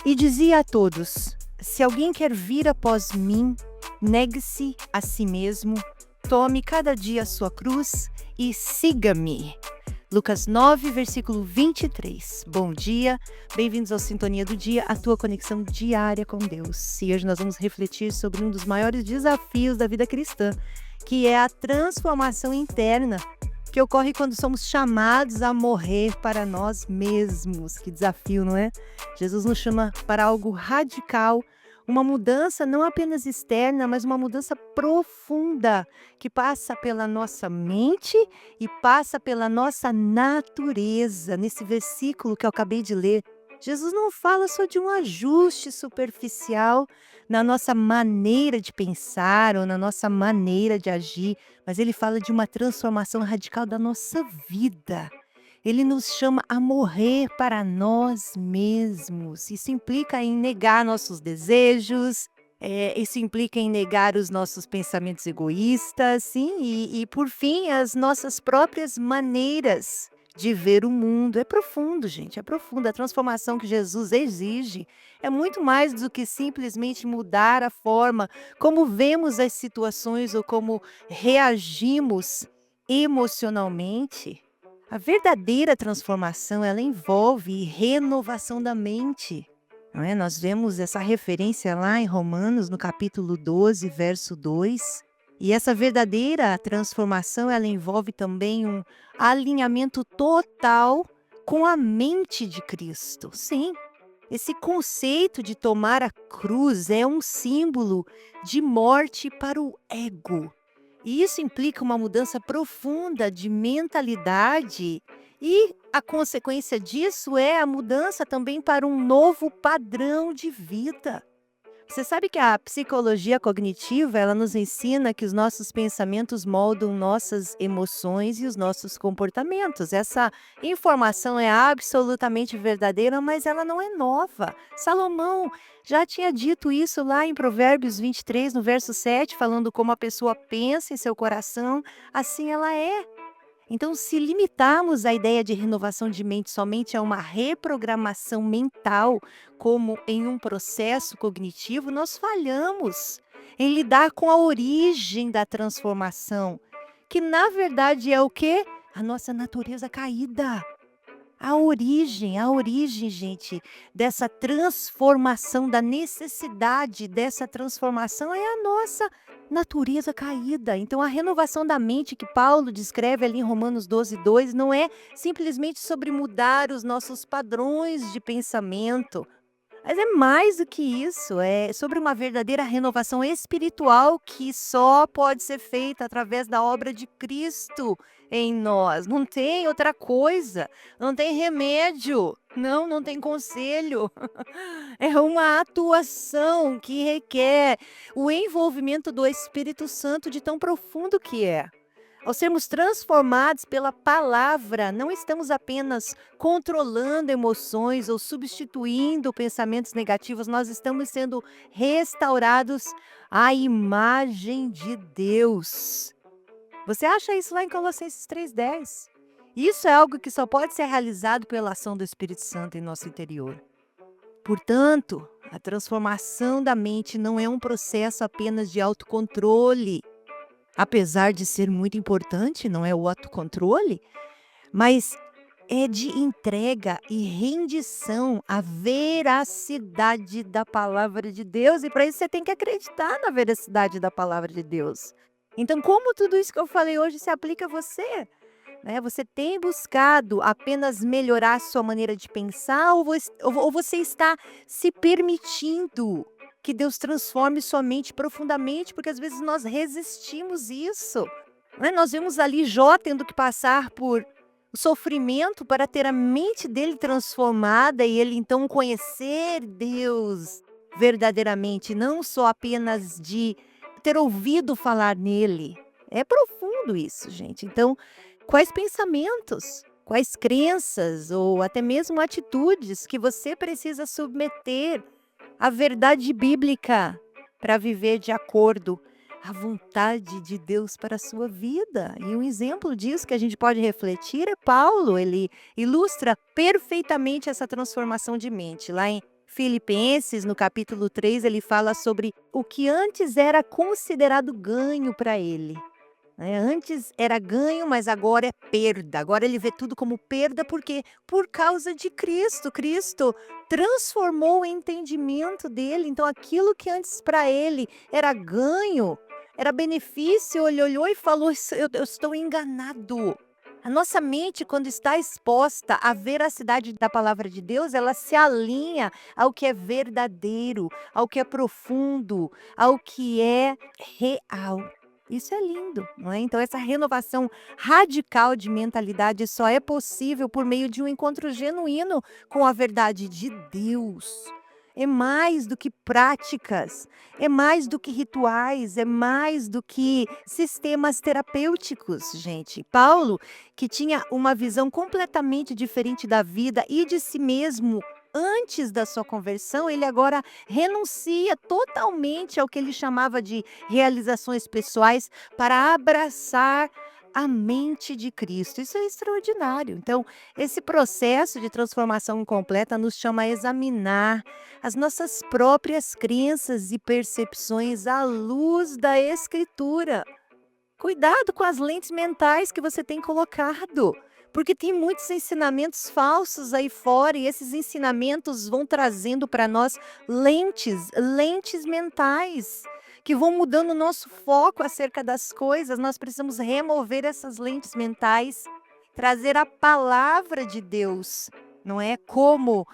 E dizia a todos: se alguém quer vir após mim, negue-se a si mesmo, tome cada dia a sua cruz e siga-me. Lucas 9, versículo 23. Bom dia, bem-vindos ao Sintonia do Dia, a tua conexão diária com Deus. E hoje nós vamos refletir sobre um dos maiores desafios da vida cristã, que é a transformação interna, que ocorre quando somos chamados a morrer para nós mesmos. Que desafio, não é? Jesus nos chama para algo radical, uma mudança não apenas externa, mas uma mudança profunda, que passa pela nossa mente e passa pela nossa natureza. Nesse versículo que eu acabei de ler, Jesus não fala só de um ajuste superficial na nossa maneira de pensar ou na nossa maneira de agir, mas ele fala de uma transformação radical da nossa vida. Ele nos chama a morrer para nós mesmos. Isso implica em negar nossos desejos, isso implica em negar os nossos pensamentos egoístas, sim, e por fim, as nossas próprias maneiras de ver o mundo. É profundo, gente, é profundo. A transformação que Jesus exige é muito mais do que simplesmente mudar a forma como vemos as situações ou como reagimos emocionalmente. A verdadeira transformação, ela envolve renovação da mente, não é? Nós vemos essa referência lá em Romanos, no capítulo 12, verso 2. E essa verdadeira transformação, ela envolve também um alinhamento total com a mente de Cristo. Sim, esse conceito de tomar a cruz é um símbolo de morte para o ego. E isso implica uma mudança profunda de mentalidade e a consequência disso é a mudança também para um novo padrão de vida. Você sabe que a psicologia cognitiva, ela nos ensina que os nossos pensamentos moldam nossas emoções e os nossos comportamentos. Essa informação é absolutamente verdadeira, mas ela não é nova. Salomão já tinha dito isso lá em Provérbios 23, no verso 7, falando como a pessoa pensa em seu coração, assim ela é. Então, se limitarmos a ideia de renovação de mente somente a uma reprogramação mental, como em um processo cognitivo, nós falhamos em lidar com a origem da transformação, que na verdade é o quê? A nossa natureza caída. A origem, gente, dessa transformação, da necessidade dessa transformação é a nossa natureza caída. Então, a renovação da mente que Paulo descreve ali em Romanos 12, 2, não é simplesmente sobre mudar os nossos padrões de pensamento, mas é mais do que isso, é sobre uma verdadeira renovação espiritual que só pode ser feita através da obra de Cristo em nós. Não tem outra coisa, não tem remédio, não tem conselho. É uma atuação que requer o envolvimento do Espírito Santo de tão profundo que é. Ao sermos transformados pela palavra, não estamos apenas controlando emoções ou substituindo pensamentos negativos, nós estamos sendo restaurados à imagem de Deus. Você acha isso lá em Colossenses 3:10? Isso é algo que só pode ser realizado pela ação do Espírito Santo em nosso interior. Portanto, a transformação da mente não é um processo apenas de autocontrole. Apesar de ser muito importante, não é o autocontrole, mas é de entrega e rendição à veracidade da palavra de Deus, e para isso você tem que acreditar na veracidade da palavra de Deus. Então, como tudo isso que eu falei hoje se aplica a você? Né? Você tem buscado apenas melhorar a sua maneira de pensar ou você está se permitindo que Deus transforme sua mente profundamente, porque às vezes nós resistimos isso, né? Nós vemos ali Jó tendo que passar por sofrimento para ter a mente dele transformada e ele então conhecer Deus verdadeiramente, não só apenas de ter ouvido falar nele. É profundo isso, gente. Então, quais pensamentos, quais crenças ou até mesmo atitudes que você precisa submeter à verdade bíblica para viver de acordo à vontade de Deus para a sua vida? E um exemplo disso que a gente pode refletir é Paulo. Ele ilustra perfeitamente essa transformação de mente lá em Filipenses, no capítulo 3, ele fala sobre o que antes era considerado ganho para ele, né. Antes era ganho, mas agora é perda. Agora ele vê tudo como perda, porque por causa de Cristo. Cristo transformou o entendimento dele, então aquilo que antes para ele era ganho, era benefício, ele olhou e falou: "Isso eu estou enganado". A nossa mente, quando está exposta à veracidade da palavra de Deus, ela se alinha ao que é verdadeiro, ao que é profundo, ao que é real. Isso é lindo, não é? Então, essa renovação radical de mentalidade só é possível por meio de um encontro genuíno com a verdade de Deus. É mais do que práticas, é mais do que rituais, é mais do que sistemas terapêuticos, gente. Paulo, que tinha uma visão completamente diferente da vida e de si mesmo antes da sua conversão, ele agora renuncia totalmente ao que ele chamava de realizações pessoais para abraçar a mente de Cristo. Isso é extraordinário. Então, esse processo de transformação completa nos chama a examinar as nossas próprias crenças e percepções à luz da Escritura. Cuidado com as lentes mentais que você tem colocado, porque tem muitos ensinamentos falsos aí fora e esses ensinamentos vão trazendo para nós lentes mentais, que vão mudando o nosso foco acerca das coisas. Nós precisamos remover essas lentes mentais, trazer a palavra de Deus, não é? Como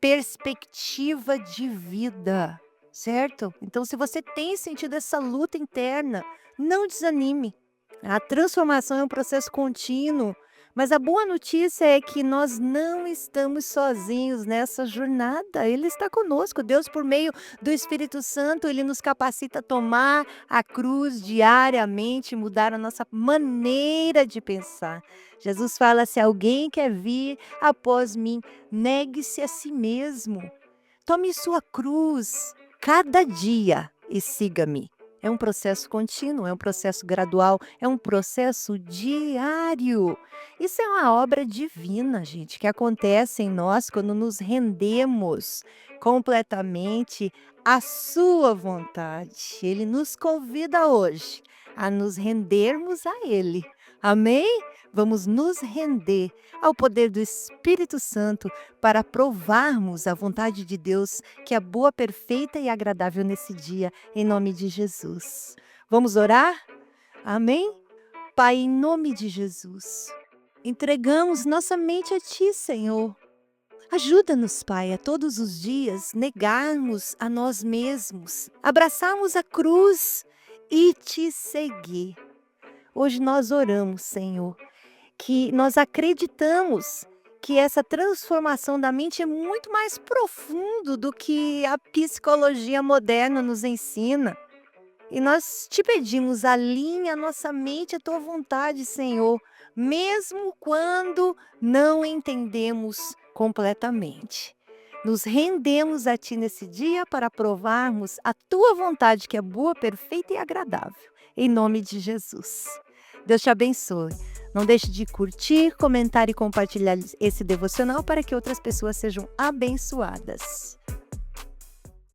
perspectiva de vida, certo? Então, se você tem sentido essa luta interna, não desanime. A transformação é um processo contínuo, mas a boa notícia é que nós não estamos sozinhos nessa jornada. Ele está conosco. Deus, por meio do Espírito Santo, ele nos capacita a tomar a cruz diariamente, mudar a nossa maneira de pensar. Jesus fala: se alguém quer vir após mim, negue-se a si mesmo. Tome sua cruz cada dia e siga-me. É um processo contínuo, é um processo gradual, é um processo diário. Isso é uma obra divina, gente, que acontece em nós quando nos rendemos completamente à sua vontade. Ele nos convida hoje a nos rendermos a Ele. Amém? Vamos nos render ao poder do Espírito Santo para provarmos a vontade de Deus, que é boa, perfeita e agradável nesse dia, em nome de Jesus. Vamos orar? Amém? Pai, em nome de Jesus, entregamos nossa mente a Ti, Senhor. Ajuda-nos, Pai, a todos os dias negarmos a nós mesmos, abraçarmos a cruz e Te seguir. Hoje nós oramos, Senhor, que nós acreditamos que essa transformação da mente é muito mais profundo do que a psicologia moderna nos ensina. E nós te pedimos, alinha a nossa mente à tua vontade, Senhor, mesmo quando não entendemos completamente. Nos rendemos a ti nesse dia para provarmos a tua vontade, que é boa, perfeita e agradável. Em nome de Jesus. Deus te abençoe. Não deixe de curtir, comentar e compartilhar esse devocional para que outras pessoas sejam abençoadas.